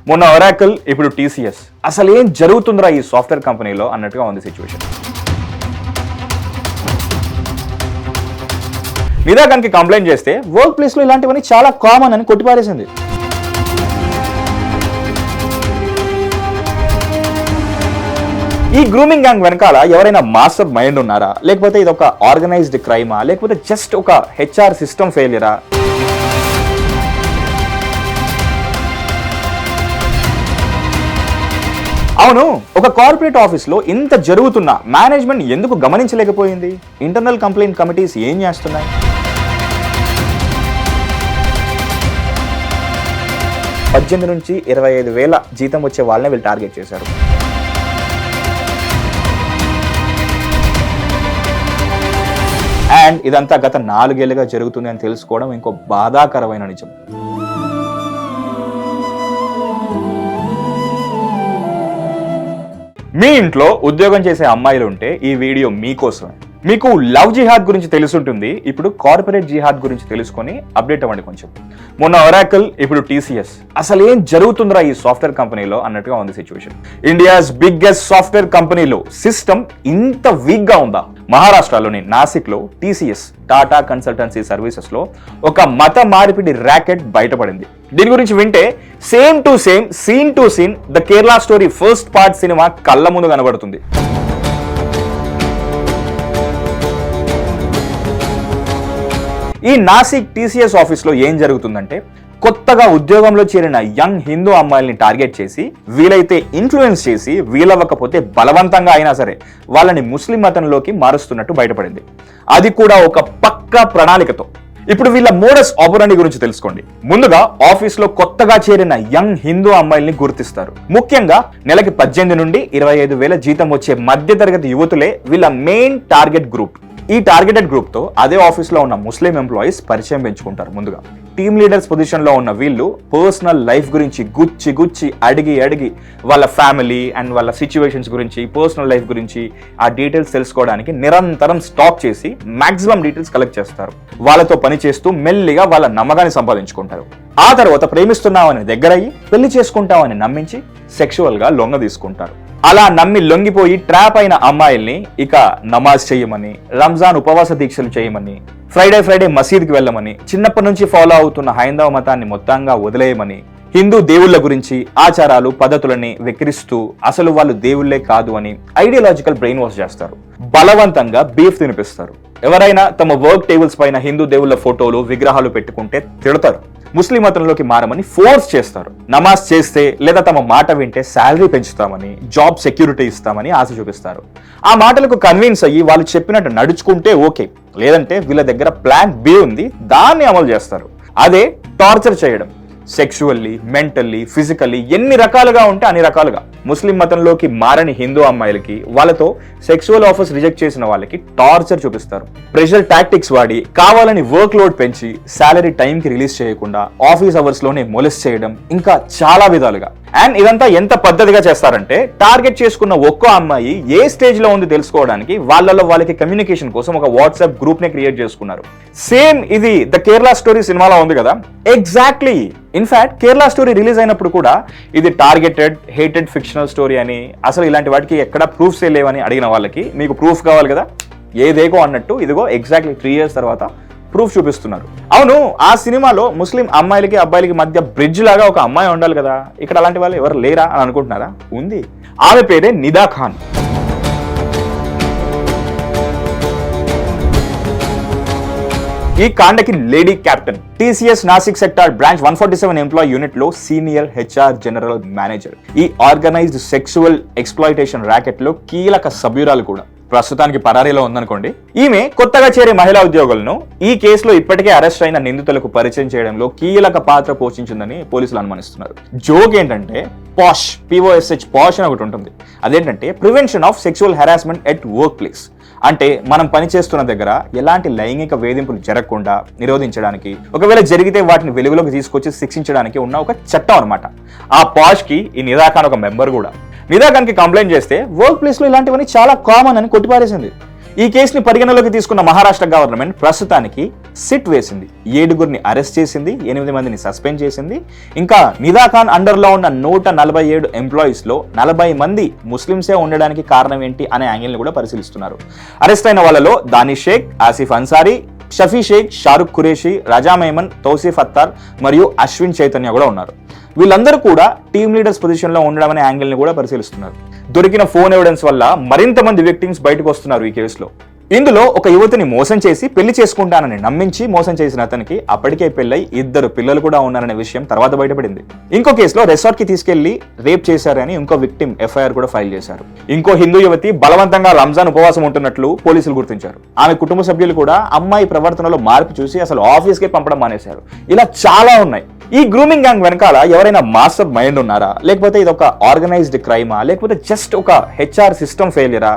మొన్న ఒరాకిల్, ఇప్పుడు టీసీఎస్. అసలు ఏం జరుగుతుందిరా ఈ సాఫ్ట్వేర్ కంపెనీలో అన్నట్టుగా ఉంది సిచ్యువేషన్. నిదాకానికి కంప్లైంట్ చేస్తే వర్క్ ప్లేస్ లో ఇలాంటివన్నీ చాలా కామన్ అని కొట్టిపారేసింది. ఈ గ్రూమింగ్ గ్యాంగ్ వెనకాల ఎవరైనా మాస్టర్ మైండ్ ఉన్నారా, లేకపోతే ఇది ఒక ఆర్గనైజ్డ్ క్రైమా, లేకపోతే జస్ట్ ఒక హెచ్ఆర్ సిస్టమ్ ఫెయిలియరా? అవును, ఒక కార్పొరేట్ ఆఫీస్ లో ఇంత జరుగుతున్నా మేనేజ్మెంట్ ఎందుకు గమనించలేకపోయింది? ఇంటర్నల్ కంప్లైంట్ కమిటీస్ ఏం చేస్తున్నాయి? $18,000 నుంచి 25,000 జీతం వచ్చే వాళ్ళనే వీళ్ళు టార్గెట్ చేశారు. అండ్ ఇదంతా గత 4 ఏళ్లుగా జరుగుతుంది అని తెలుసుకోవడం ఇంకో బాధాకరమైన నిజం. మీ ఇంట్లో ఉద్యోగం చేసే అమ్మాయిలు ఉంటే ఈ వీడియో మీకోసమే. మీకు లవ్ జిహాద్ గురించి తెలుసుంటుంది, ఇప్పుడు కార్పొరేట్ జిహాద్ గురించి తెలుసుకొని అప్డేట్ అవ్వండి కొంచెం. మొన్న ఒరాకిల్, ఇప్పుడు టీసీఎస్. అసలు ఏం జరుగుతుందిరా ఈ సాఫ్ట్వేర్ కంపెనీలో అన్నట్టుగా ఉంది సిచ్యువేషన్. ఇండియాస్ బిగ్గెస్ట్ సాఫ్ట్వేర్ కంపెనీలో సిస్టమ్ ఇంత వీక్ గా ఉందా? మహారాష్ట్రలోని నాసిక్ లో టీసీఎస్, టాటా కన్సల్టెన్సీ సర్వీసెస్ లో ఒక మత మార్పిడి ర్యాకెట్ బయటపడింది. దీని గురించి వింటే same to same, scene to scene The Kerala Story first part cinema కళ్ళ ముందు కనబడుతుంది. ఈ నాసిక్ టీసీఎస్ ఆఫీస్ లో ఏం జరుగుతుందంటే, కొత్తగా ఉద్యోగంలో చేరిన యంగ్ హిందూ అమ్మాయిల్ని టార్గెట్ చేసి, వీలైతే ఇన్ఫ్లుయెన్స్ చేసి, వీలవ్వకపోతే బలవంతంగా అయినా సరే వాళ్ళని ముస్లిం మతంలోకి మారుస్తున్నట్టు బయటపడింది. అది కూడా ఒక పక్కా ప్రణాళికతో. ఇప్పుడు వీళ్ళ మోడస్ ఆపరెండి గురించి తెలుసుకోండి. ముందుగా ఆఫీస్ లో కొత్తగా చేరిన యంగ్ హిందూ అమ్మాయిల్ని గుర్తిస్తారు. ముఖ్యంగా నెలకి 18 నుండి 25,000 జీతం వచ్చే మధ్యతరగతి యువతులే వీళ్ళ మెయిన్ టార్గెట్ గ్రూప్. ఈ టార్గెటెడ్ గ్రూప్ తో అదే ఆఫీస్ లో ఉన్న ముస్లిం ఎంప్లాయీస్ పరిచయం పెంచుకుంటారు. ముందుగా టీమ్ లీడర్స్ పొజిషన్ లో ఉన్న వీళ్ళు పర్సనల్ లైఫ్ గురించి గుచ్చి అడిగి వాళ్ళ ఫ్యామిలీ అండ్ వాళ్ళ సిచ్యువేషన్స్ గురించి, పర్సనల్ లైఫ్ గురించి ఆ డీటెయిల్స్ తెలుసుకోవడానికి నిరంతరం స్టాక్ చేసి మాక్సిమం డీటెయిల్స్ కలెక్ట్ చేస్తారు. వాళ్ళతో పని చేస్తూ మెల్లిగా వాళ్ళ నమ్మకాన్ని సంపాదించుకుంటారు. ఆ తర్వాత ప్రేమిస్తున్నామని దగ్గరయ్యి, పెళ్లి చేసుకుంటామని నమ్మించి సెక్షువల్ గా లొంగ తీసుకుంటారు. అలా నమ్మి లొంగిపోయి ట్రాప్ అయిన అమ్మాయిల్ని ఇక నమాజ్ చేయమని, రంజాన్ ఉపవాస దీక్షలు చేయమని, ఫ్రైడే మసీద్కి వెళ్ళమని, చిన్నప్పటి నుంచి ఫాలో అవుతున్న హైందవ మతాన్ని మొత్తంగా వదిలేయమని, హిందూ దేవుళ్ల గురించి, ఆచారాలు, పద్ధతులని వెక్కిరిస్తూ అసలు వాళ్ళు దేవుళ్లే కాదు అని ఐడియాలజికల్ బ్రెయిన్ వాష్ చేస్తారు. బలవంతంగా బీఫ్ తినిపిస్తారు. ఎవరైనా తమ వర్క్ టేబుల్స్ పైన హిందూ దేవుళ్ల ఫోటోలు, విగ్రహాలు పెట్టుకుంటే తిడతారు. ముస్లిం మతంలోకి మారమని ఫోర్స్ చేస్తారు. నమాజ్ చేస్తే లేదా తమ మాట వింటే శాలరీ పెంచుతామని, జాబ్ సెక్యూరిటీ ఇస్తామని ఆశ చూపిస్తారు. ఆ మాటలకు కన్విన్స్ అయ్యి వాళ్ళు చెప్పినట్టు నడుచుకుంటే ఓకే, లేదంటే వీళ్ళ దగ్గర ప్లాన్ బి ఉంది, దాన్ని అమలు చేస్తారు. అదే టార్చర్ చేయడం. సెక్షువల్లీ, మెంటల్లీ, ఫిజికల్లీ ఎన్ని రకాలుగా ఉంటే అన్ని రకాలుగా. ముస్లిం మతంలోకి మారని హిందూ అమ్మాయిలకి, వాళ్ళతో సెక్సువల్ ఆఫర్స్ రిజెక్ట్ చేసిన వాళ్ళకి టార్చర్ చూపిస్తారు. ప్రెషర్ టాక్టిక్స్ వాడి కావాలని వర్క్ లోడ్ పెంచి శాలరీ టైంకి రిలీజ్ చేయకుండా ఆఫీస్ అవర్స్ లోనే మొలెస్ట్ చేయడం, ఇంకా చాలా విధాలుగా. అండ్ ఇదంతా ఎంత పద్ధతిగా చేస్తారంటే, టార్గెట్ చేసుకున్న ఒక్కో అమ్మాయి ఏ స్టేజ్ లో ఉంది తెలుసుకోవడానికి వాళ్ళకి కమ్యూనికేషన్ కోసం ఒక వాట్సాప్ గ్రూప్ నే క్రియేట్ చేసుకున్నారు. సేమ్ ఇది ద కేరళ స్టోరీ సినిమాలో ఉంది కదా, exactly. In fact Kerala story release అయినప్పుడు కూడా ఇది టార్గెటెడ్, హేటెడ్ ఫిక్షనల్ స్టోరీ అని, అసలు ఇలాంటి వాటికి ఎక్కడ ప్రూఫ్స్ లేవని అడిగిన వాళ్ళకి మీకు ప్రూఫ్ కావాలి కదా, ఏదేగో అన్నట్టు ఇదిగో ఎగ్జాక్ట్లీ 3 years తర్వాత ప్రూఫ్ చూపిస్తున్నారు. అవును, ఆ సినిమాలో ముస్లిం అమ్మాయిలకి అబ్బాయిలకి మధ్య బ్రిడ్జ్ లాగా ఒక అమ్మాయి ఉండాలి కదా, ఇక్కడ అలాంటి వాళ్ళు ఎవరు లేరా అని అనుకుంటున్నారా? ఉంది. ఆమె పేరే నిదా ఖాన్. ఈ కాండకి lady captain, TCS Nashik sector branch 147 employee unit లో సీనియర్ హెచ్ఆర్ జనరల్ మేనేజర్. ఈ ఆర్గనైజ్డ్ సెక్సువల్ ఎక్స్‌ప్లాయిటేషన్ ర్యాకెట్ లో కీలక సభ్యురాలు కూడా. ప్రస్తుతానికి పరారీలో ఉందనుకోండి. ఈమె కొత్తగా చేరే మహిళా ఉద్యోగులను ఈ కేసులో ఇప్పటికే అరెస్ట్ అయిన నిందితులకు పరిచయం చేయడంలో కీలక పాత్ర పోషించిందని పోలీసులు అనుమానిస్తున్నారు. జోక్ ఏంటంటే పాష్, POSH పాష్ అని ఒకటి ఉంటుంది. అదేంటంటే prevention of sexual harassment at work place. అంటే మనం పనిచేస్తున్న దగ్గర ఎలాంటి లైంగిక వేధింపులు జరగకుండా నిరోధించడానికి, ఒకవేళ జరిగితే వాటిని వెలుగులోకి తీసుకొచ్చి శిక్షించడానికి ఉన్న ఒక చట్టం అనమాట. ఆ పాష్ కి ఈ నిదా ఖాన్ ఒక మెంబర్ కూడా. నిదా ఖాన్ కి కంప్లైంట్ చేస్తే వర్క్ ప్లేస్ లో ఇలాంటివన్నీ చాలా కామన్ అని కొట్టిపారేసింది. ఈ కేసుని పరిగణలోకి తీసుకున్న మహారాష్ట్ర గవర్నమెంట్ ప్రస్తుతానికి సిట్ వేసింది. 7గురిని అరెస్ట్ చేసింది, 8 మందిని సస్పెండ్ చేసింది. ఇంకా నిదాఖాన్ అండర్లో ఉన్న 147 ఎంప్లాయీస్లో 40 మంది ముస్లింసే ఉండడానికి కారణం ఏంటి అనే యాంగిల్ని కూడా పరిశీలిస్తున్నారు. అరెస్ట్ అయిన వాళ్ళలో దానిష్ షేక్, ఆసిఫ్ అన్సారీ, షఫీ షేక్, షారుఖ్ ఖురేషి, రజా మైమన్, తౌసీఫ్ అత్తార్ మరియు అశ్విన్ చైతన్య కూడా ఉన్నారు. వీళ్ళందరూ కూడా టీమ్ లీడర్స్ పొజిషన్లో ఉండడం అనే యాంగిల్ని కూడా పరిశీలిస్తున్నారు. దొరికిన ఫోన్ ఎవిడెన్స్ వల్ల మరింత మంది విక్టిమ్స్ బయటకు వస్తున్నారు ఈ కేసులో. ఇందులో ఒక యువతిని మోసం చేసి పెళ్లి చేసుకుంటానని నమ్మించి మోసం చేసిన అతనికి అప్పటికే పెళ్ళై 2 పిల్లలు కూడా ఉన్నారనే విషయం తర్వాత బయటపడింది. ఇంకో కేసులో రిసార్ట్ కి తీసుకెళ్లి రేప్ చేశారని ఇంకో విక్టిమ్ ఎఫ్ఐఆర్ కూడా ఫైల్ చేశారు. ఇంకో హిందూ యువతి బలవంతంగా రంజాన్ ఉపవాసం ఉంటున్నట్లు పోలీసులు గుర్తించారు. ఆమె కుటుంబ సభ్యులు కూడా అమ్మాయి ప్రవర్తనలో మార్పు చూసి అసలు ఆఫీస్కే పంపడం మానేశారు. ఇలా చాలా ఉన్నాయి. ఈ గ్రూమింగ్ గ్యాంగ్ వెనకాల ఎవరైనా మాస్టర్ మైండ్ ఉన్నారా, లేకపోతే ఇది ఒక ఆర్గనైజ్డ్ క్రైమా, లేకపోతే జస్ట్ ఒక హెచ్ఆర్ సిస్టమ్ ఫెయిలియరా,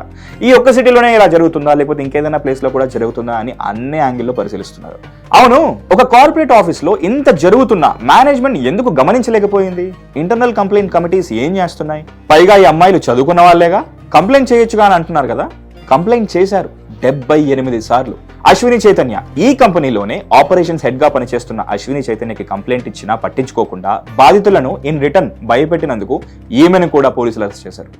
ఈ ఒక్క సిటీలోనే ఇలా జరుగుతుందా, లేకపోతే ఇంకేదైనా ప్లేస్ లో కూడా జరుగుతుందా అని అన్ని యాంగిల్లో పరిశీలిస్తున్నారు. అవును, ఒక కార్పొరేట్ ఆఫీస్ లో ఇంత జరుగుతున్నా మేనేజ్మెంట్ ఎందుకు గమనించలేకపోయింది? ఇంటర్నల్ కంప్లైంట్ కమిటీస్ ఏం చేస్తున్నాయి? పైగా ఈ అమ్మాయిలు చదువుకున్న వాళ్ళేగా, కంప్లైంట్ చేయొచ్చుగా అని అంటున్నారు కదా. కంప్లైంట్ చేశారు 78 సార్లు. అశ్విని చైతన్య ఈ కంపెనీలోనే ఆపరేషన్స్ హెడ్ గా పనిచేస్తున్న అశ్విని చైతన్యకి కంప్లైంట్ ఇచ్చినా పట్టించుకోకుండా బాధితులను ఇన్ రిటర్న్ భయపెట్టినందుకు ఈమెను కూడా పోలీసులు అరెస్ట్ చేశారు.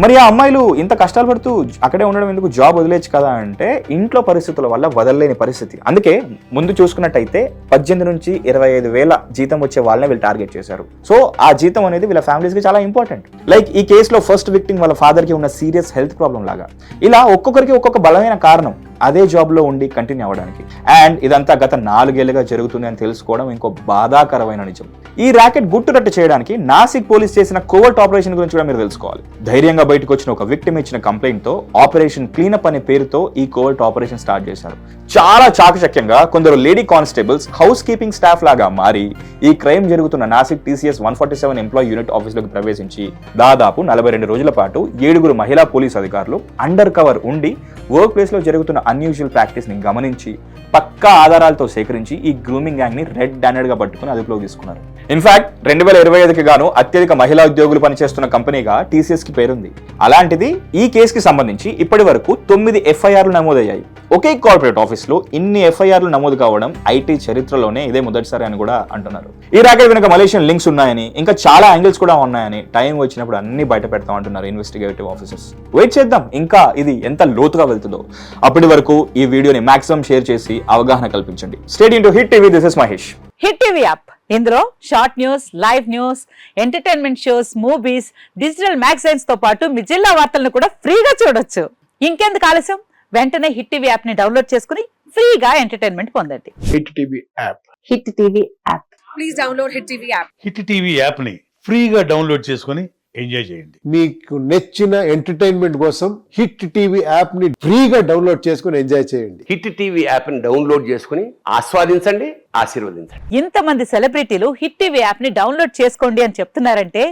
మరి ఆ అమ్మాయిలు ఇంత కష్టాలు పడుతూ అక్కడే ఉండడం ఎందుకు, జాబ్ వదిలేచ్చు కదా అంటే ఇంట్లో పరిస్థితుల వల్ల వదలలేని పరిస్థితి. అందుకే ముందు చూసుకున్నట్టయితే 18 నుంచి 25 వేల జీతం వచ్చే వాళ్ళని వీళ్ళు టార్గెట్ చేశారు. సో ఆ జీతం అనేది వీళ్ళ ఫ్యామిలీస్ కి చాలా ఇంపార్టెంట్. లైక్ ఈ కేసులో ఫస్ట్ విక్టిమ్ వాళ్ళ ఫాదర్ కి ఉన్న సీరియస్ హెల్త్ ప్రాబ్లం లాగా. ఇలా ఒక్కొక్కరికి ఒక్కొక్క బలమైన కారణం అదే జాబ్ లో ఉండి కంటిన్యూ అవ్వడానికి. అండ్ ఇదంతా గత 4 ఏళ్లుగా జరుగుతుంది అని తెలుసుకోవడం ఇంకో బాధాకరమైన నిజం. ఈ ర్యాకెట్ గుట్టురట్టు చేయడానికి నాసిక్ పోలీస్ చేసిన కోవర్ట్ ఆపరేషన్ గురించి కూడా మీరు తెలుసుకోవాలి. ధైర్యంగా బయటకు వచ్చిన ఒక విక్టిమ్ ఇచ్చిన కంప్లైంట్ తో ఆపరేషన్ క్లీనప్ అనే పేరుతో ఈ కోవర్ట్ ఆపరేషన్ స్టార్ట్ చేశారు. చాలా చాకచక్యంగా కొందరు lady constables housekeeping staff లాగా మారి ఈ క్రైమ్ జరుగుతున్న Nashik TCS 147 employee unit office లోకి ప్రవేశించి దాదాపు 42 రోజుల పాటు 7 మహిళా పోలీస్ అధికారులు అండర్ కవర్ ఉండి వర్క్ ప్లేస్ లో జరుగుతున్న అన్యూజువల్ ప్రాక్టీస్ ని గమనించి పక్కా ఆధారాలతో సేకరించి ఈ గ్రూమింగ్ గ్యాంగ్ ని రెడ్ హ్యాండెడ్ గా పట్టుకుని అదుపులోకి తీసుకున్నారు. ఇన్ఫాక్ట్ 2025కి గాను అత్యధిక మహిళా ఉద్యోగులు పనిచేస్తున్న కంపెనీగా TCS కి పేరుంది. అలాంటిది ఈ కేసుకి సంబంధించి ఇప్పటి వరకు 9 FIRలు నమోదయ్యాయి. ఒకే కార్పొరేట్ ఆఫీస్ లో ఇన్ని FIRలు నమోదు కావడం ఐటీ చరిత్రలోనే ఇదే మొదటిసారి అని కూడా అంటున్నారు. ఈ ర్యాకెట్ వెనుక మలేషియన్ లింక్స్ ఉన్నాయని, ఇంకా చాలా యాంగిల్స్ కూడా ఉన్నాయని టైం వచ్చినప్పుడు అన్ని బయట పెడతాం అంటున్నారు ఇన్వెస్టిగేటివ్ ఆఫీసర్స్. వెయిట్ చేద్దాం ఇంకా ఇది ఎంత లోతుగా వెళ్తుందో. అప్పటి వరకు ఈ వీడియోని మాక్సిమం షేర్ చేసి అవగాహన కల్పించండి. Stay tuned to Hit TV. This is Mahesh. Hit TV app, ఇందులో short news, live news, entertainment shows, movies, digital magazines తో పాటు మీ జిల్లా వార్తలను కూడా ఫ్రీగా చూడొచ్చు. ఇంకెందుకు ఆలస్యం, వెంటనే హిట్ టీవీ యాప్ ని డౌన్లోడ్ చేసుకుని ఫ్రీగా ఎంటర్టైన్మెంట్ పొందండి. Hit TV app. Hit TV app. Please download hit TV app. Hit TV app ని ఫ్రీగా డౌన్లోడ్ చేసుకుని ఎంజాయ్ చేయండి. మీకు నచ్చిన ఎంటర్టైన్మెంట్ కోసం హిట్ టీవీ యాప్ ని ఫ్రీగా డౌన్లోడ్ చేసుకుని ఎంజాయ్ చేయండి. హిట్ టీవీ యాప్ ని డౌన్లోడ్ చేసుకుని ఆస్వాదించండి, ఆశీర్వదించండి. ఇంతమంది సెలబ్రిటీలు హిట్ టీవీ యాప్ ని డౌన్లోడ్ చేసుకోండి అని చెప్తున్నారంటే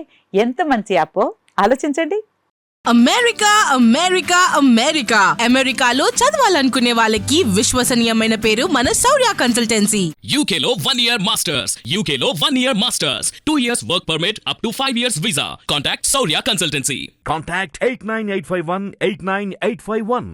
ఎంత మంచి యాప్ ఆలోచించండి. అమెరికా అమెరికా అమెరికా అమెరికాలో చదవాలనుకునే వాళ్ళకి విశ్వసనీయమైన పేరు మన శౌర్య కన్సల్టెన్సీ. UK లో 1 year masters. UK లో 1 year masters. 2 years work permit up to 5 years visa. Contact Saurya Consultancy. Contact 89851 89851.